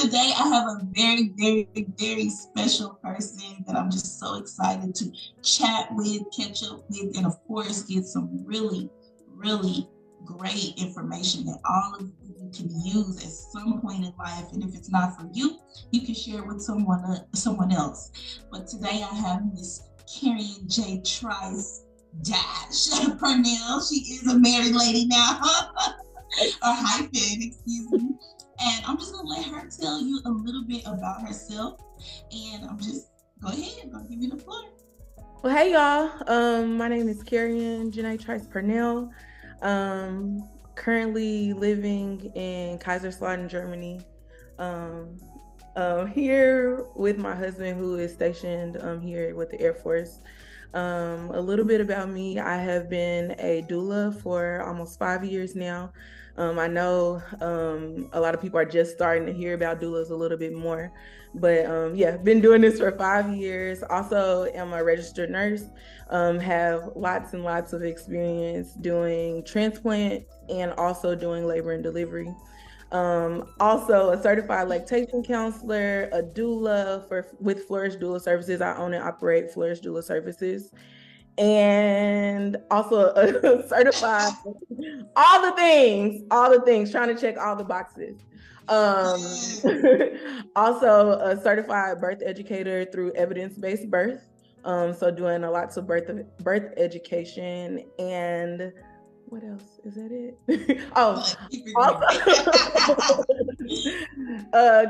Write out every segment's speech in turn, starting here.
Today, I have a very, very, very special person that I'm just so excited to chat with, catch up with, and of course, get some really, really great information that all of you can use at some point in life. And if it's not for you, you can share it with someone else. But today, I have Miss Kerian Trice Purnell. She is a married lady now, or hyphen, excuse me. And I'm just gonna let her tell you a little bit about herself. And I'm just go ahead, I'll give you the floor. Well, hey y'all. My name is Kerian Trice Purnell. Currently living in Kaiserslautern, Germany. Here with my husband, who is stationed here with the Air Force. A little bit about me: I have been a doula for almost 5 years now. I know a lot of people are just starting to hear about doulas a little bit more, but yeah, been doing this for 5 years. Also am a registered nurse, have lots and lots of experience doing transplant and also doing labor and delivery. Also a certified lactation counselor, a doula with Flourish Doula Services. I own and operate Flourish Doula Services. And also a certified, all the things, trying to check all the boxes. Also a certified birth educator through evidence-based birth. So doing a lots of birth education. And what else? Is that it? Also,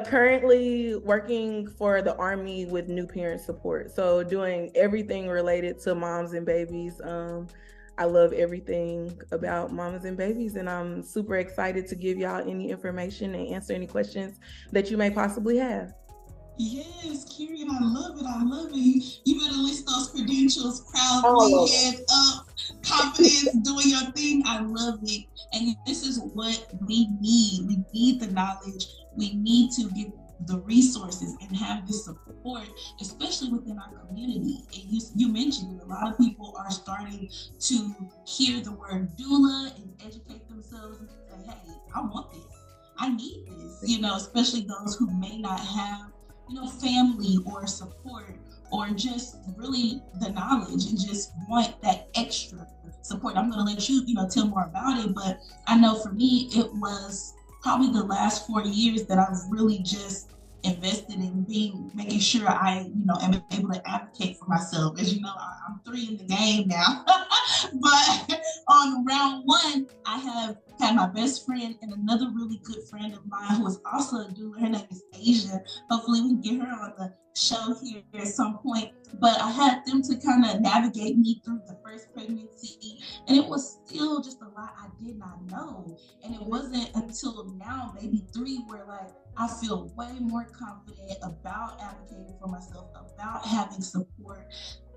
currently working for the Army with new parent support. So doing everything related to moms and babies. I love everything about mamas and babies, and I'm super excited to give y'all any information and answer any questions that you may possibly have. Yes, Kerian, I love it. I love it. You better list those credentials proudly, head up, confidence, doing your thing. I love it. And this is what we need. We need the knowledge. We need to get the resources and have the support, especially within our community. And you mentioned a lot of people are starting to hear the word doula and educate themselves and say, hey, I want this. I need this, especially those who may not have family or support or just really the knowledge and just want that extra support. I'm going to let you, tell more about it. But I know for me, it was probably the last 4 years that I've really just invested in making sure I, am able to advocate for myself. As you know, I'm 3 in the game now. But on round 1, I have had my best friend and another really good friend of mine who is also a doula. Her name is Asia. Hopefully we can get her on the show here at some point. But I had them to kind of navigate me through the first pregnancy. And it was still just a lot I did not know. And it wasn't until now, maybe 3, where I feel way more confident about advocating for myself, about having support,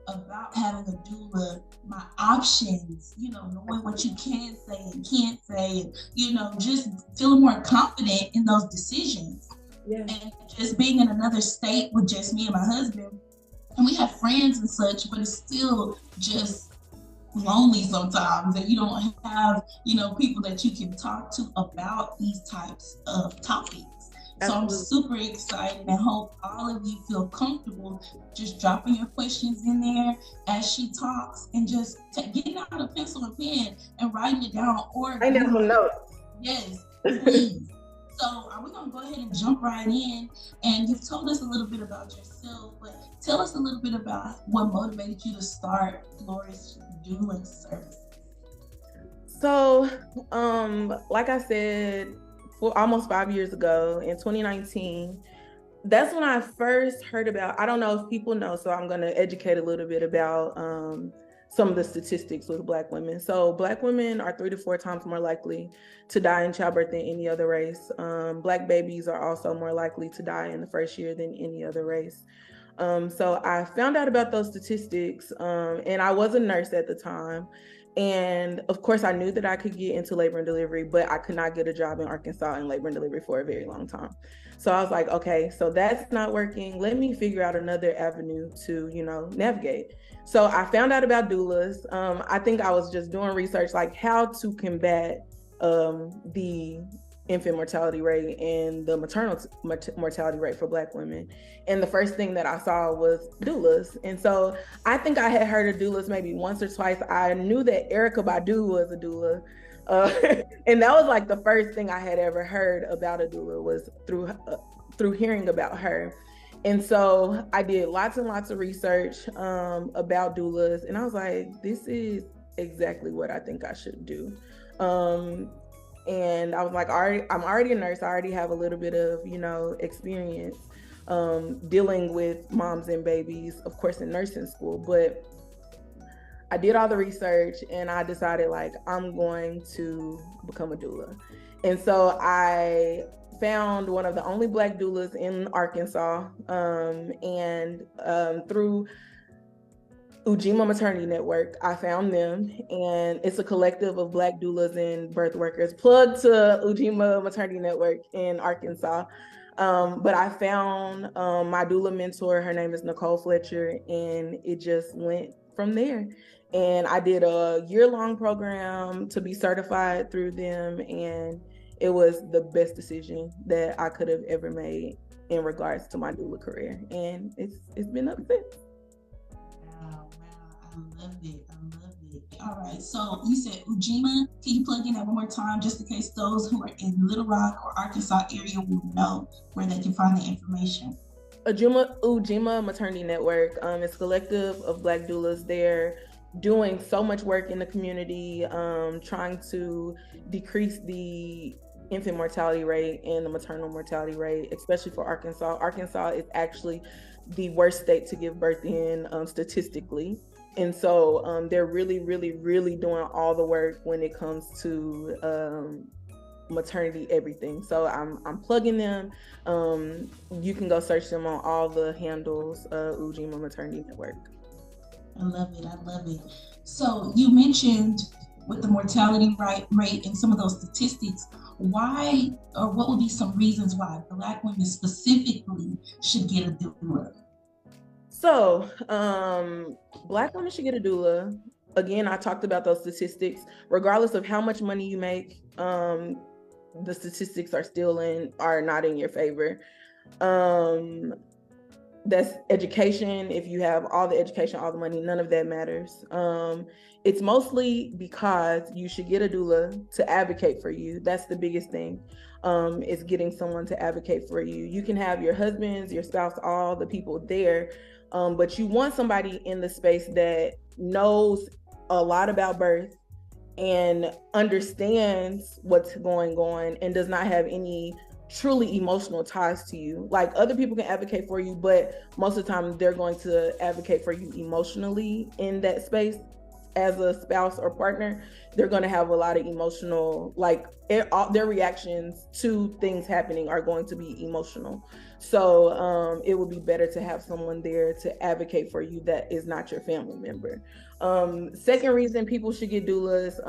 about having a doula, my options, knowing what you can say and can't say, and, just feeling more confident in those decisions. Yeah. And just being in another state with just me and my husband, and we have friends and such, but it's still just lonely sometimes, and you don't have, people that you can talk to about these types of topics. Absolutely. So I'm super excited and hope all of you feel comfortable just dropping your questions in there as she talks and just getting out a pencil and pen and writing it down. Or I need some notes. Yes, please. So we're going to go ahead and jump right in. And you've told us a little bit about yourself, but tell us a little bit about what motivated you to start Flourish Doula Services. So, like I said, almost 5 years ago in 2019, that's when I first heard about, I don't know if people know, so I'm going to educate a little bit about some of the statistics with Black women. So Black women are 3 to 4 times more likely to die in childbirth than any other race. Black babies are also more likely to die in the first year than any other race. So I found out about those statistics, and I was a nurse at the time. And of course, I knew that I could get into labor and delivery, but I could not get a job in Arkansas in labor and delivery for a very long time. So I was like, okay, so that's not working. Let me figure out another avenue to, navigate. So I found out about doulas. I think I was just doing research, like how to combat the infant mortality rate and the maternal mortality rate for Black women. And the first thing that I saw was doulas. And so I think I had heard of doulas maybe once or twice. I knew that Erykah Badu was a doula. And that was like the first thing I had ever heard about a doula, was through hearing about her. And so I did lots and lots of research about doulas, and I was like, this is exactly what I think I should do. And I was like, I'm already a nurse. I already have a little bit of, experience dealing with moms and babies, of course, in nursing school. But I did all the research and I decided, like, I'm going to become a doula. And so I found one of the only Black doulas in Arkansas, and through Ujima Maternity Network, I found them, and it's a collective of Black doulas and birth workers. Plug to Ujima Maternity Network in Arkansas. But I found my doula mentor. Her name is Nicole Fletcher, and it just went from there. And I did a year-long program to be certified through them, and it was the best decision that I could have ever made in regards to my doula career, and it's been up since. Wow, I love it. All right, so you said Ujima. Can you plug in that one more time, just in case those who are in Little Rock or Arkansas area will know where they can find the information? Ujima Maternity Network. It's a collective of Black doulas. They're doing so much work in the community, trying to decrease the infant mortality rate and the maternal mortality rate, especially for Arkansas. Arkansas is actually the worst state to give birth in, statistically. And so they're really, really, really doing all the work when it comes to maternity everything. So I'm plugging them. You can go search them on all the handles, Ujima Maternity Network. I love it. So you mentioned with the mortality rate and some of those statistics, why, or what would be some reasons why Black women specifically should get a doula? So Black women should get a doula. Again, I talked about those statistics. Regardless of how much money you make, the statistics are not in your favor. That's education. If you have all the education, all the money, none of that matters. It's mostly because you should get a doula to advocate for you. That's the biggest thing, is getting someone to advocate for you. You can have your husbands, your spouse, all the people there, but you want somebody in the space that knows a lot about birth and understands what's going on and does not have any truly emotional ties to you. Like, other people can advocate for you, but most of the time they're going to advocate for you emotionally in that space. As a spouse or partner, they're going to have a lot of emotional, like, their reactions to things happening are going to be emotional. So it would be better to have someone there to advocate for you that is not your family member. Second reason people should get doulas,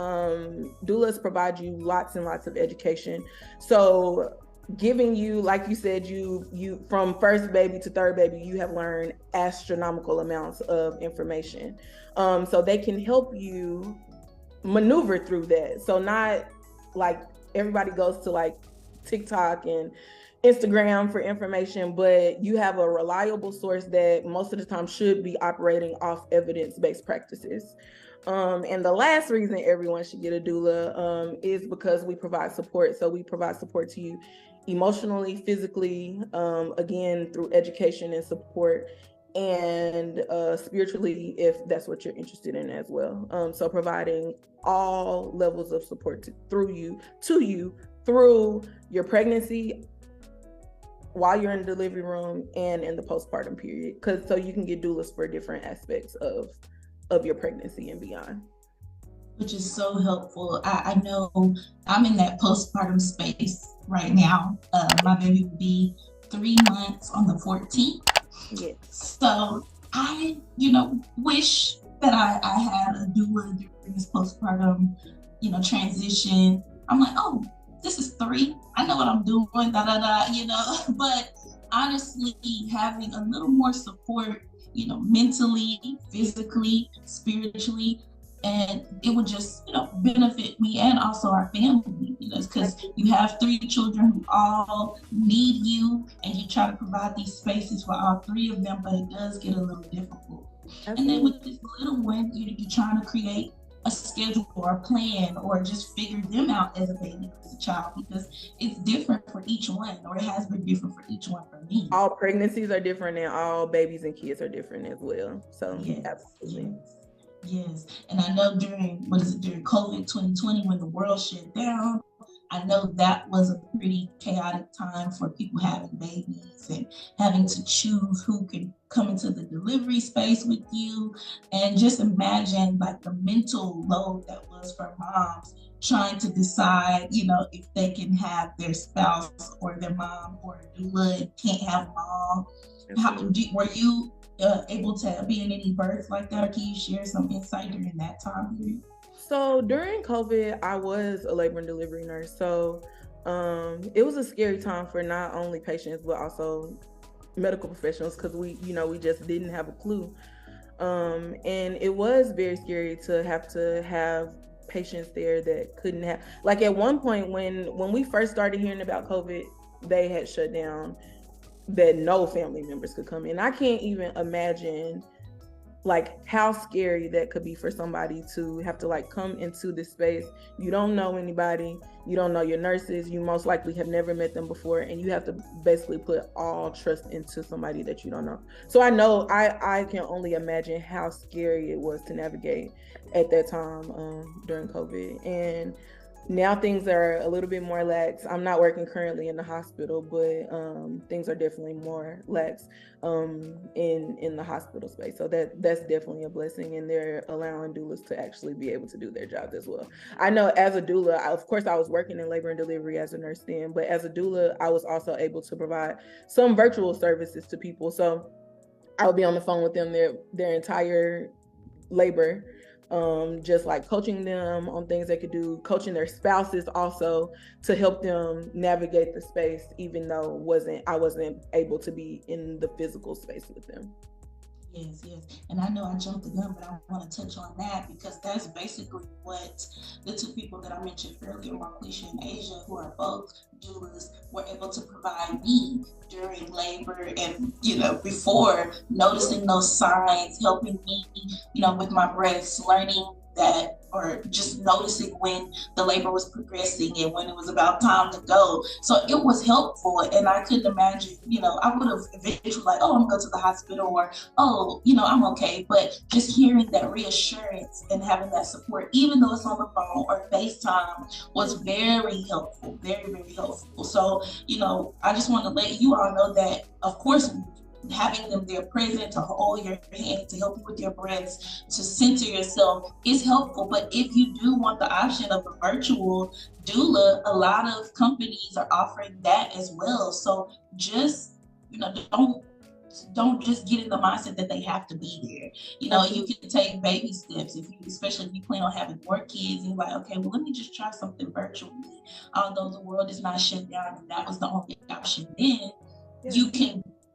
doulas provide you lots and lots of education. So giving you, like you said, you from first baby to third baby, you have learned astronomical amounts of information. So they can help you maneuver through that. So not like everybody goes to like TikTok and Instagram for information, but you have a reliable source that most of the time should be operating off evidence-based practices. And the last reason everyone should get a doula is because we provide support. So we provide support to you emotionally, physically, again, through education and support, and spiritually, if that's what you're interested in as well. So providing all levels of support to you through your pregnancy, while you're in the delivery room, and in the postpartum period, so you can get doulas for different aspects of your pregnancy and beyond. Which is so helpful. I know I'm in that postpartum space right now. My baby will be 3 months on the 14th. Yes. So I, wish that I had a doula during this postpartum, transition. I'm like, oh, this is 3. I know what I'm doing, But honestly, having a little more support, mentally, physically, spiritually, and it would just, benefit me and also our family, because you have 3 children who all need you, and you try to provide these spaces for all 3 of them, but it does get a little difficult. Absolutely. And then with this little one, you're trying to create a schedule or a plan, or just figure them out as a baby, as a child, because it's different for each one, or it has been different for each one for me. All pregnancies are different, and all babies and kids are different as well. So yes, absolutely. Yes. And I know during COVID 2020, when the world shut down, I know that was a pretty chaotic time for people having babies and having to choose who can come into the delivery space with you. And just imagine like the mental load that was for moms trying to decide, if they can have their spouse or their mom or a doula and can't have mom. Were you able to be in any births like that, or can you share some insight during that time period? So during COVID, I was a labor and delivery nurse. So it was a scary time for not only patients, but also medical professionals, because we just didn't have a clue. And it was very scary to have patients there that couldn't have, like at one point when we first started hearing about COVID, they had shut down that no family members could come in. I can't even imagine like how scary that could be for somebody to have to like come into this space. You don't know anybody, you don't know your nurses, you most likely have never met them before, and you have to basically put all trust into somebody that you don't know. So I know I can only imagine how scary it was to navigate at that time during COVID. And now things are a little bit more lax. I'm not working currently in the hospital, but things are definitely more lax in the hospital space. So that's definitely a blessing, and they're allowing doulas to actually be able to do their jobs as well. I know as a doula, of course, I was working in labor and delivery as a nurse then, but as a doula, I was also able to provide some virtual services to people. So I would be on the phone with them their entire labor, just like coaching them on things they could do, coaching their spouses also to help them navigate the space, even though I wasn't able to be in the physical space with them. Yes. And I know I jumped the gun, but I want to touch on that because that's basically what the 2 people that I mentioned earlier, Marquisha and Asia, who are both doulas, were able to provide me during labor and, before, noticing those signs, helping me, with my breaths, learning that, or just noticing when the labor was progressing and when it was about time to go. So it was helpful, and I couldn't imagine, I would have eventually like, oh, I'm going to the hospital, or, oh, I'm okay. But just hearing that reassurance and having that support, even though it's on the phone or FaceTime, was very helpful, very, very helpful. So, I just want to let you all know that, of course, having them there present to hold your hand, to help you with your breaths, to center yourself is helpful. But if you do want the option of a virtual doula, a lot of companies are offering that as well. So just, don't just get in the mindset that they have to be there. You can take baby steps, especially if you plan on having more kids, and you're like, okay, well, let me just try something virtually. Although the world is not shut down and that was the only option then,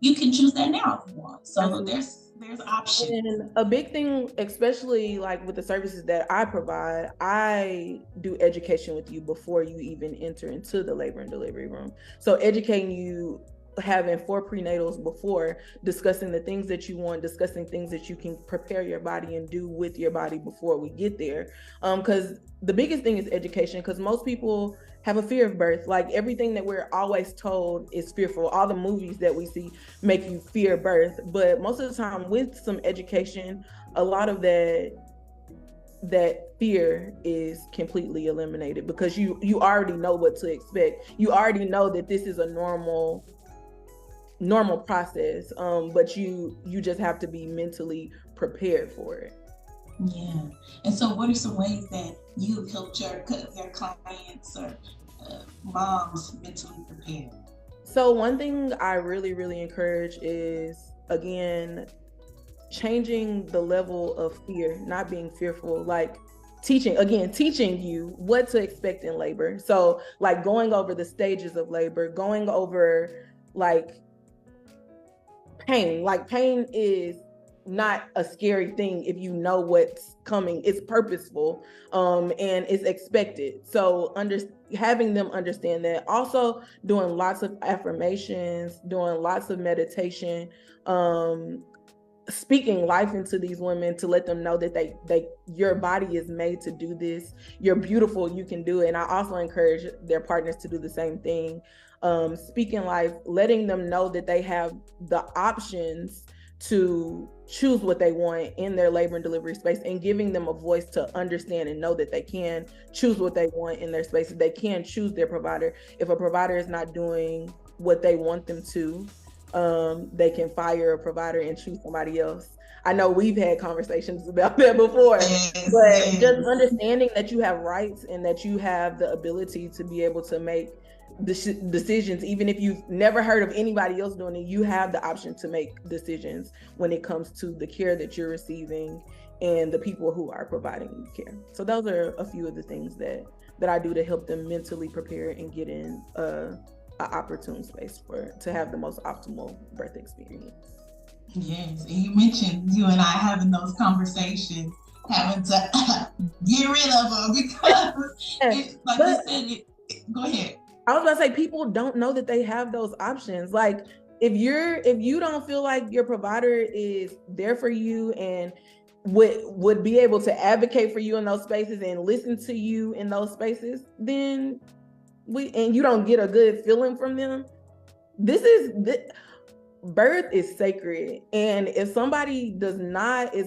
you can choose that now if you want. So there's options. And a big thing, especially like with the services that I provide, I do education with you before you even enter into the labor and delivery room. So educating you, having 4 prenatals before, discussing the things that you want, discussing things that you can prepare your body and do with your body before we get there. Because the biggest thing is education, because most people have a fear of birth. Like everything that we're always told is fearful. All the movies that we see make you fear birth. But most of the time with some education, a lot of that fear is completely eliminated, because you already know what to expect. You already know that this is a normal process, but you just have to be mentally prepared for it. Yeah. And so what are some ways that you've helped your clients or moms mentally prepare? So one thing I really, really encourage is, again, changing the level of fear, not being fearful, like teaching you what to expect in labor. So like going over the stages of labor, going over like pain is not a scary thing if you know what's coming. It's purposeful, and it's expected. So having them understand that. Also doing lots of affirmations, doing lots of meditation, speaking life into these women to let them know that your body is made to do this. You're beautiful, you can do it. And I also encourage their partners to do the same thing. Speaking life, letting them know that they have the options to choose what they want in their labor and delivery space, and giving them a voice to understand and know that they can choose what they want in their spaces. They can choose their provider. If a provider is not doing what they want them to, they can fire a provider and choose somebody else. I know we've had conversations about that before, but just understanding that you have rights and that you have the ability to be able to make decisions, even if you've never heard of anybody else doing it, you have the option to make decisions when it comes to the care that you're receiving and the people who are providing you care. So those are a few of the things that I do to help them mentally prepare and get in an opportune space to have the most optimal birth experience. Yes, and you mentioned you and I having those conversations, having to get rid of them because, you said, go ahead. I was about to say, people don't know that they have those options. Like, if you don't feel like your provider is there for you and would be able to advocate for you in those spaces and listen to you in those spaces, then and you don't get a good feeling from them. Birth is sacred, and if somebody is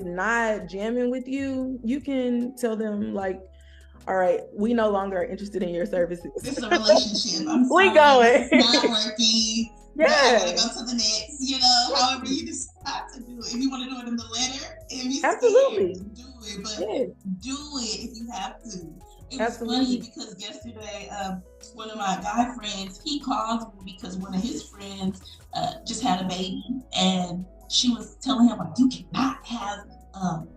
not jamming with you, you can tell them, like, all right, we no longer are interested in your services. It's a relationship. We going. It's not working. Yeah. I gotta go to the next, however you decide to do it. If you want to do it in the letter, if you absolutely do it, but do it if you have to. It was funny because yesterday, one of my guy friends, he called me because one of his friends just had a baby, and she was telling him, like, you cannot have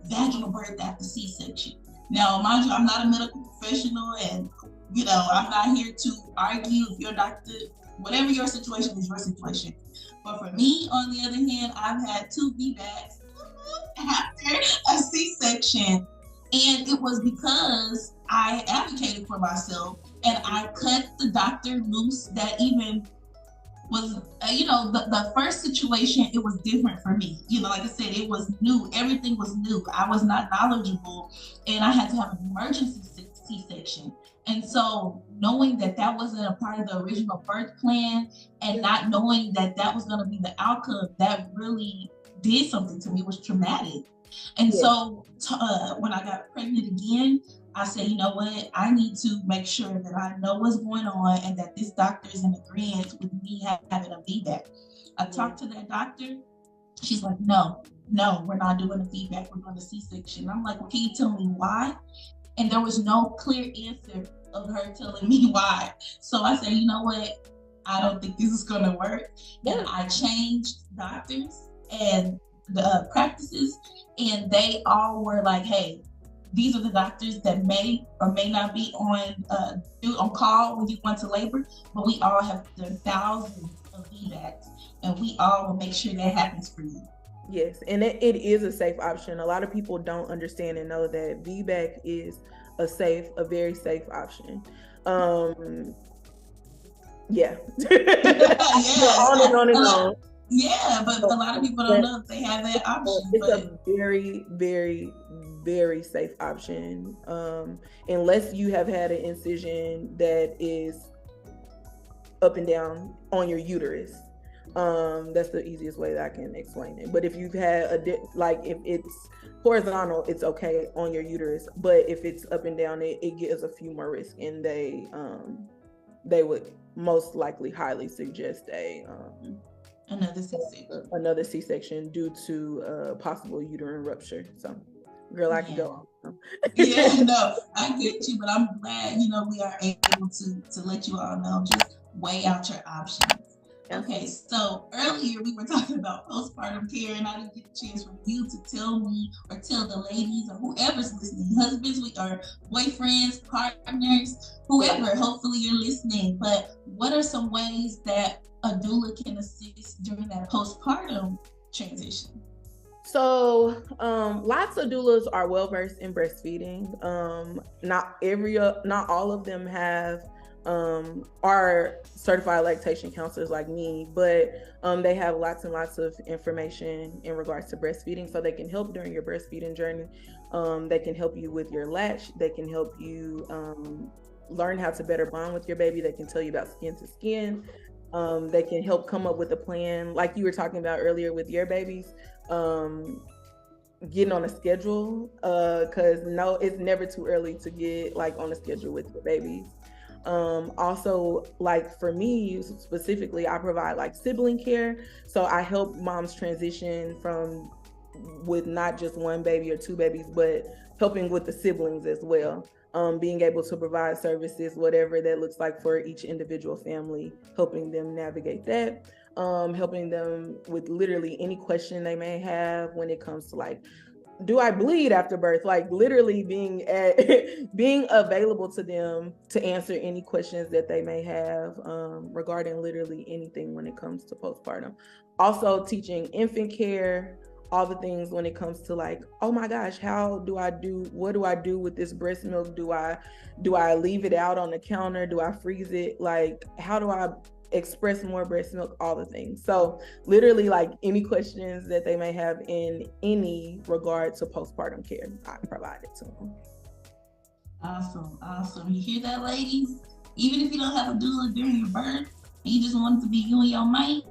vaginal birth after C-section. Now, mind you, I'm not a medical professional, and I'm not here to argue if your doctor, whatever your situation is, your situation. But for me, on the other hand, I've had 2 VBACs after a C-section, and it was because I advocated for myself and I cut the doctor loose that even was, the first situation, it was different for me. Like I said, it was new. Everything was new. I was not knowledgeable, and I had to have an emergency C-section. And so knowing that wasn't a part of the original birth plan, and not knowing that was going to be the outcome, that really did something to me. It was traumatic. And so when I got pregnant again, I said, you know what? I need to make sure that I know what's going on and that this doctor is in agreement with me having a VBAC. I talked to that doctor. She's like, no, we're not doing a VBAC. We're doing a C-section. I'm like, well, can you tell me why? And there was no clear answer of her telling me why. So I said, you know what? I don't think this is going to work. Yeah. And I changed doctors and the practices, and they all were like, hey, these are the doctors that may or may not be on call when you go into labor, but we all have thousands of VBACs, and we all will make sure that happens for you. Yes, and it is a safe option. A lot of people don't understand and know that VBAC is a very safe option. Yeah. On and on and on. Yeah, but a lot of people don't know if they have that option. It's a very, very, very safe option, unless you have had an incision that is up and down on your uterus. That's the easiest way that I can explain it. But if you've had if it's horizontal, it's okay on your uterus. But if it's up and down, it gives a few more risk, and they would most likely highly suggest another C-section due to possible uterine rupture. So, girl, I can go on. Yeah, no, I get you, but I'm glad we are able to let you all know. Just weigh out your options. Okay, so earlier we were talking about postpartum care, and I didn't get a chance for you to tell me or tell the ladies or whoever's listening, husbands or boyfriends, partners, whoever, hopefully you're listening, but what are some ways that a doula can assist during that postpartum transition? So, lots of doulas are well versed in breastfeeding. Not all of them are certified lactation counselors like me, but they have lots and lots of information in regards to breastfeeding, so they can help during your breastfeeding journey. They can help you with your latch. They can help you learn how to better bond with your baby. They can tell you about skin to skin. They can help come up with a plan, like you were talking about earlier with your babies. Getting on a schedule, because no, it's never too early to get like on a schedule with your babies. Also, like for me specifically, I provide like sibling care, so I help moms transition from with not just one baby or two babies, but helping with the siblings as well. Being able to provide services, whatever that looks like for each individual family, helping them navigate that. Helping them with literally any question they may have when it comes to like, do I bleed after birth? Like literally being available to them to answer any questions that they may have regarding literally anything when it comes to postpartum. Also teaching infant care, all the things when it comes to like, oh my gosh, what do I do with this breast milk? Do I leave it out on the counter? Do I freeze it? Like, how do I express more breast milk? All the things. So literally like any questions that they may have in any regard to postpartum care, I provide it to them. Awesome. You hear that, ladies? Even if you don't have a doula during your birth, and you just want it to be you and your mate,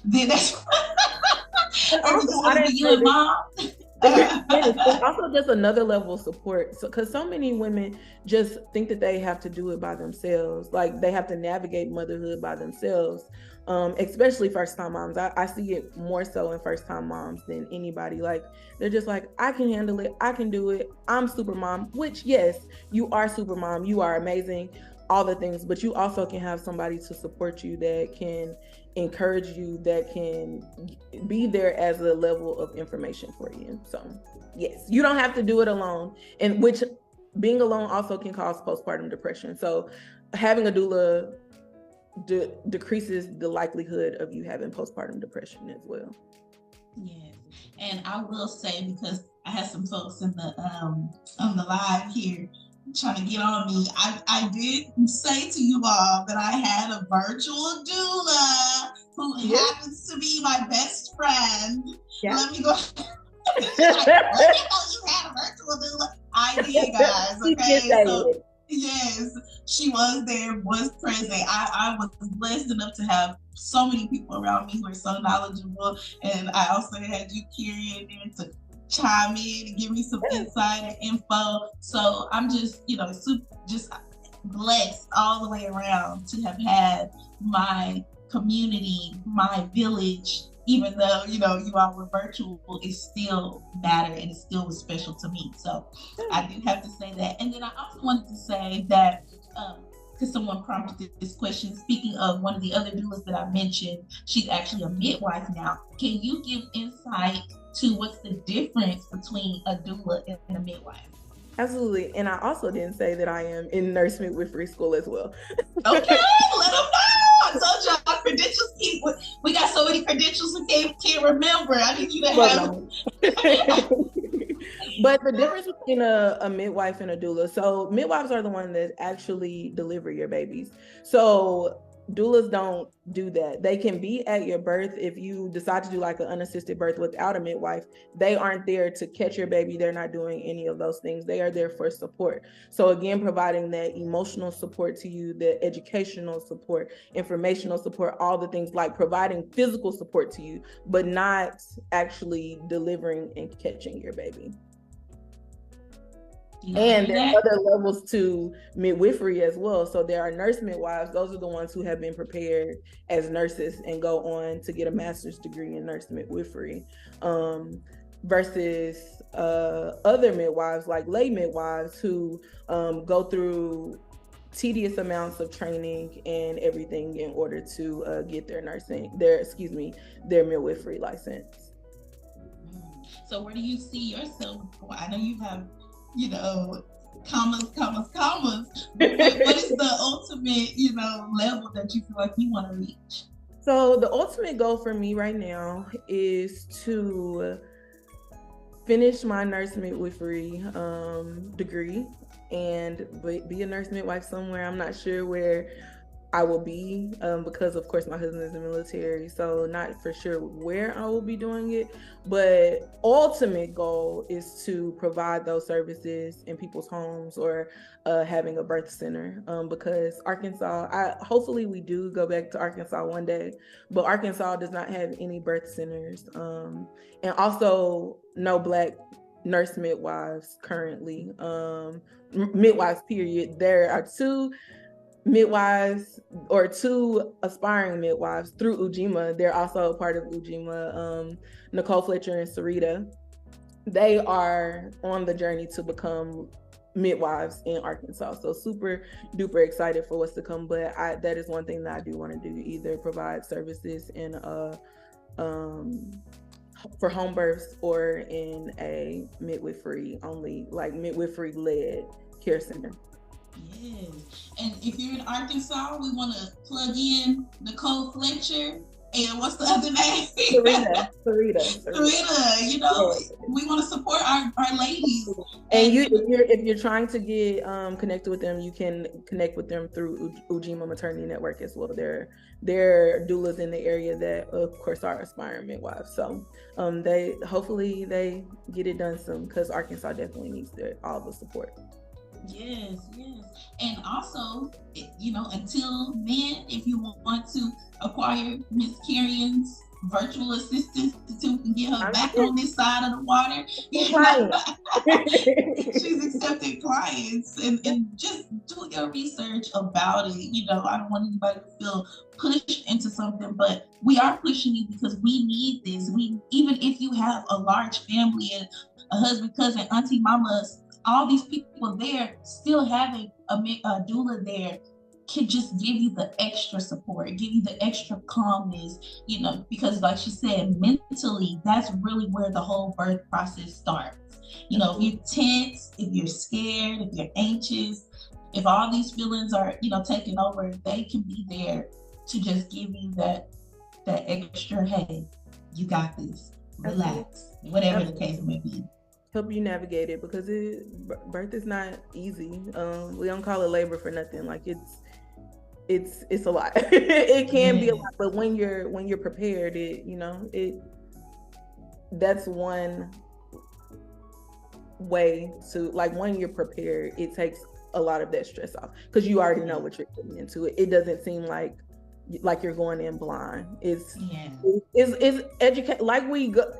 then that's or you want to be you and mom. It's also just another level of support. So, because so many women just think that they have to do it by themselves, like they have to navigate motherhood by themselves, especially first-time moms. I see it more so in first-time moms than anybody. Like they're just like, I can handle it, I can do it, I'm super mom. Which yes, you are super mom, you are amazing, all the things, but you also can have somebody to support you that can encourage you, that can be there as a level of information for you. So yes, you don't have to do it alone, and which being alone also can cause postpartum depression. So having a doula decreases the likelihood of you having postpartum depression as well. Yes, and I will say, because I had some folks in the on the live here trying to get on me, I did say to you all that I had a virtual doula who happens to be my best friend. Yeah. Let me go. Like, you had a virtual doula? I did, guys. Okay, so yes, she was there, was present. I was blessed enough to have so many people around me who are so knowledgeable, and I also had you, Kerian, there to chime in and give me some insight and info. So I'm just, just blessed all the way around to have had my community, my village, even though, you all were virtual, it still mattered and it still was special to me. So I do have to say that. And then I also wanted to say that, because someone prompted this question, speaking of one of the other doulas that I mentioned, she's actually a midwife now. Can you give insight to what's the difference between a doula and a midwife? Absolutely. And I also didn't say that I am in nurse midwifery school as well. Okay, let them know. I told you our credentials, we got so many credentials we can't remember. I need you to have But the difference between a midwife and a doula, so midwives are the ones that actually deliver your babies. So doulas don't do that. They can be at your birth. If you decide to do like an unassisted birth without a midwife, they aren't there to catch your baby. They're not doing any of those things. They are there for support. So again, providing that emotional support to you, the educational support, informational support, all the things, like providing physical support to you, but not actually delivering and catching your baby. And there are other levels to midwifery as well. So there are nurse midwives. Those are the ones who have been prepared as nurses and go on to get a master's degree in nurse midwifery, versus other midwives like lay midwives who go through tedious amounts of training and everything in order to get their midwifery license. So where do you see yourself? I know you have commas. But what is the ultimate, level that you feel like you want to reach? So the ultimate goal for me right now is to finish my nurse midwifery degree and be a nurse midwife somewhere. I'm not sure where I will be because of course my husband is in the military, so not for sure where I will be doing it, but ultimate goal is to provide those services in people's homes or having a birth center because Arkansas, hopefully we do go back to Arkansas one day, but Arkansas does not have any birth centers and also no Black nurse midwives currently, midwives period. There are two midwives or two aspiring midwives through Ujima. They're also a part of Ujima, Nicole Fletcher and Sarita. They are on the journey to become midwives in Arkansas. So super duper excited for what's to come. But that is one thing that I do want to do, either provide services in for home births or in a midwifery only, like midwifery led care center. Yes. And if you're in Arkansas, we want to plug in Nicole Fletcher and what's the other name? Sarita. You know, yes. We want to support our ladies. And if you're trying to get connected with them, you can connect with them through Ujima Maternity Network as well. They're doulas in the area that, of course, are aspiring midwives. So hopefully they get it done soon because Arkansas definitely needs all the support. Yes. And also, you know, until then, if you want to acquire Miss Kerian's virtual assistant so we can get her back on this side of the water, she's accepting clients and just do your research about it. You know, I don't want anybody to feel pushed into something, but we are pushing you because we need this. Even if you have a large family and a husband, cousin, auntie, mamas, all these people there, still having a doula there can just give you the extra support, give you the extra calmness, you know, because like she said, mentally, that's really where the whole birth process starts. You know, if you're tense, if you're scared, if you're anxious, if all these feelings are, you know, taking over, they can be there to just give you that extra, hey, you got this, relax, whatever the case may be. Help you navigate it because birth is not easy. We don't call it labor for nothing. Like it's a lot. It can be a lot, but when you're prepared, that's one way to, like, when you're prepared, it takes a lot of that stress off because you already know what you're getting into. It doesn't seem like you're going in blind. It's educate, like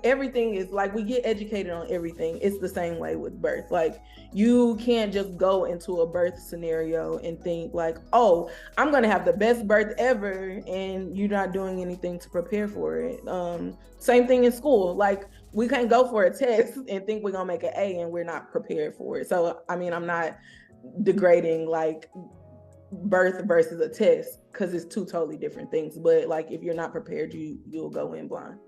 everything is like, we get educated on everything. It's the same way with birth. Like, you can't just go into a birth scenario and think like, oh, I'm gonna have the best birth ever, and you're not doing anything to prepare for it. Same thing in school. Like, we can't go for a test and think we're gonna make an A and we're not prepared for it. So I mean, I'm not degrading like birth versus a test because it's two totally different things, but like, if you're not prepared, you'll go in blind.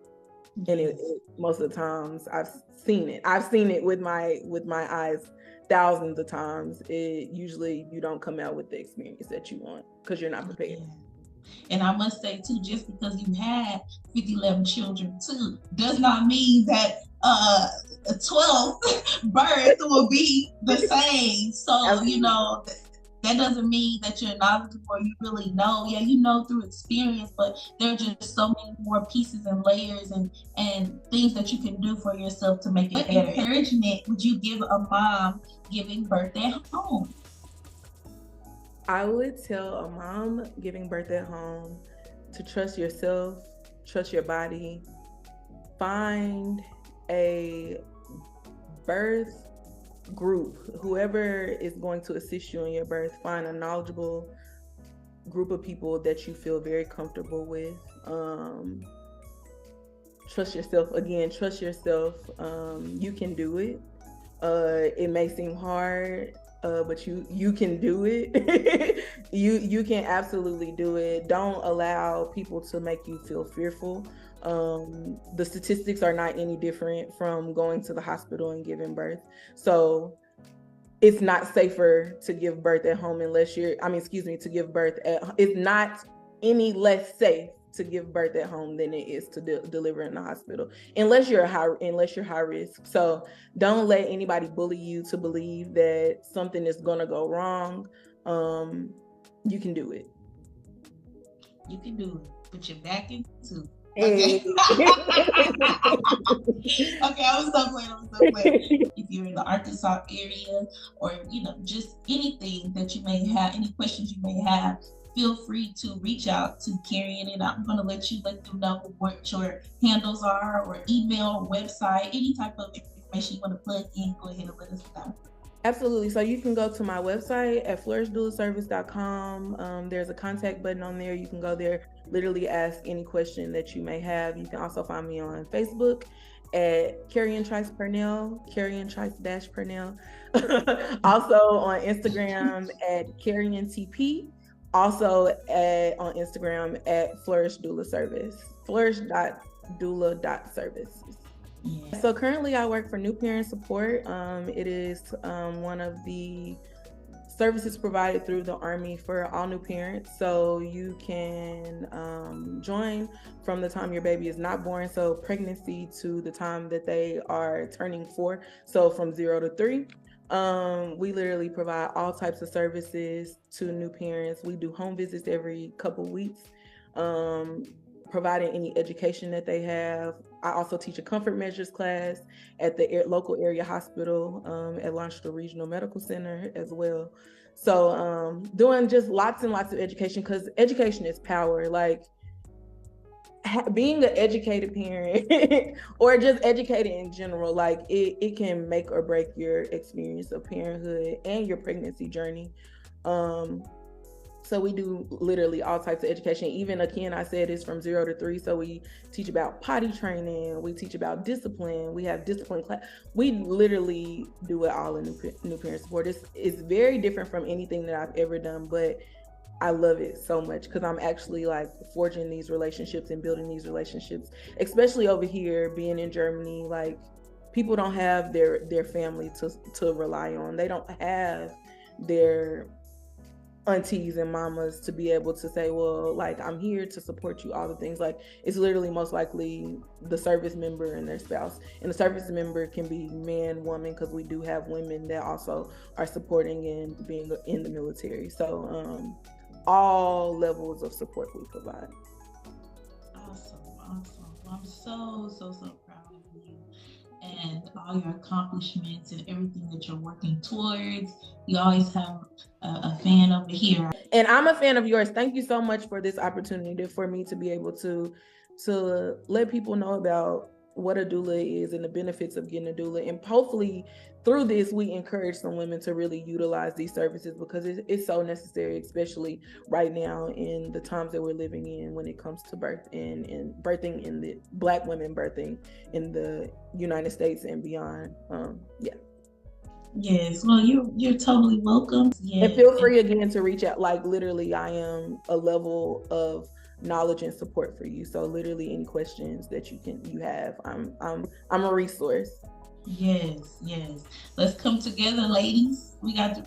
And most of the times I've seen it with my eyes thousands of times. Usually you don't come out with the experience that you want because you're not prepared. And I must say too, just because you had 11 children too does not mean that a 12th birth will be the same. So you know, that doesn't mean that you're knowledgeable or you really know. Yeah, you know through experience, but there are just so many more pieces and layers and things that you can do for yourself to make it better. What encouragement would you give a mom giving birth at home? I would tell a mom giving birth at home to trust yourself, trust your body, find a birth group, whoever is going to assist you in your birth. Find a knowledgeable group of people that you feel very comfortable with. Trust yourself. Again, trust yourself. You can do it. It may seem hard, but you can do it. you can absolutely do it. Don't allow people to make you feel fearful. The statistics are not any different from going to the hospital and giving birth. So it's not safer to give birth at home to give birth at, it's not any less safe to give birth at home than it is to deliver in the hospital, unless you're high risk. So don't let anybody bully you to believe that something is going to go wrong. You can do it. You can do it. Put your back into. Okay. Okay, I was so playing. If you're in the Arkansas area, or just anything that you may have, any questions you may have, feel free to reach out to Kerian, and I'm going to let them know what your handles are, or email, website, any type of information you want to plug in. Go ahead and let us know. Absolutely. So you can go to my website at flourishdoulaservice.com. There's a contact button on there. You can go there, literally ask any question that you may have. You can also find me on Facebook at Kerian Trice Purnell, Kerian Trice Purnell. Also on Instagram at Kerian TP. Also on Instagram at Flourish Doula Service, flourish.doula.services. Yeah. So currently I work for New Parent Support. It is one of the services provided through the Army for all new parents. So you can join from the time your baby is not born, so pregnancy to the time that they are turning 4, so from 0 to 3. We literally provide all types of services to new parents. We do home visits every couple weeks, providing any education that they have. I also teach a comfort measures class at the local area hospital at Longstreet Regional Medical Center as well. So doing just lots and lots of education, because education is power. Like being an educated parent or just educated in general, like it can make or break your experience of parenthood and your pregnancy journey. So we do literally all types of education. Even again, I said it's from 0 to 3. So we teach about potty training. We teach about discipline. We have discipline class. We literally do it all in new parent support. It's very different from anything that I've ever done, but I love it so much because I'm actually like forging these relationships and building these relationships, especially over here, being in Germany. Like people don't have their family to rely on. They don't have their aunties and mamas to be able to say, well, like, I'm here to support you, all the things. Like, it's literally most likely the service member and their spouse. And the service member can be man, woman, because we do have women that also are supporting and being in the military. So all levels of support we provide. Awesome. I'm so proud of you and all your accomplishments and everything that you're working towards. You always have a fan over here. And I'm a fan of yours. Thank you so much for this opportunity for me to be able to let people know about what a doula is and the benefits of getting a doula. And hopefully through this, we encourage some women to really utilize these services, because it's so necessary, especially right now in the times that we're living in when it comes to birth and birthing in the Black women birthing in the United States and beyond. Yes, well, you're totally welcome. Yes. And feel free again to reach out. Like literally, I am a level of knowledge and support for you. So literally, any questions that you have, I'm a resource. Yes. Let's come together, ladies. We have to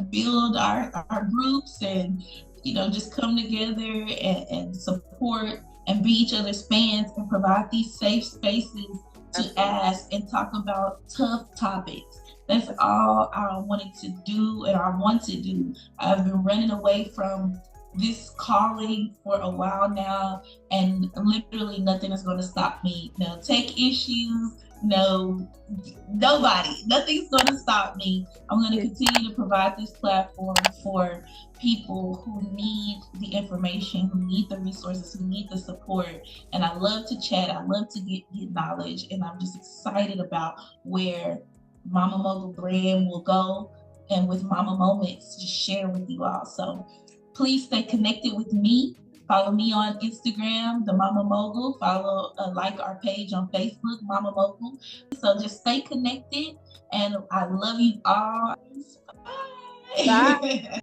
build our groups and just come together and support and be each other's fans and provide these safe spaces to ask and talk about tough topics. That's all I wanted to do and I want to do. I've been running away from this calling for a while now, and literally nothing is going to stop me. No tech issues, no nobody, nothing's going to stop me. I'm going to continue to provide this platform for people who need the information, who need the resources, who need the support. And I love to chat. I love to get knowledge, and I'm just excited about where Mama Mogul brand will go, and with Mama Moments, just share with you all. So please stay connected with me. Follow me on Instagram, the Mama Mogul. Follow, like our page on Facebook, Mama Mogul. So just stay connected, and I love you all. Bye. Bye.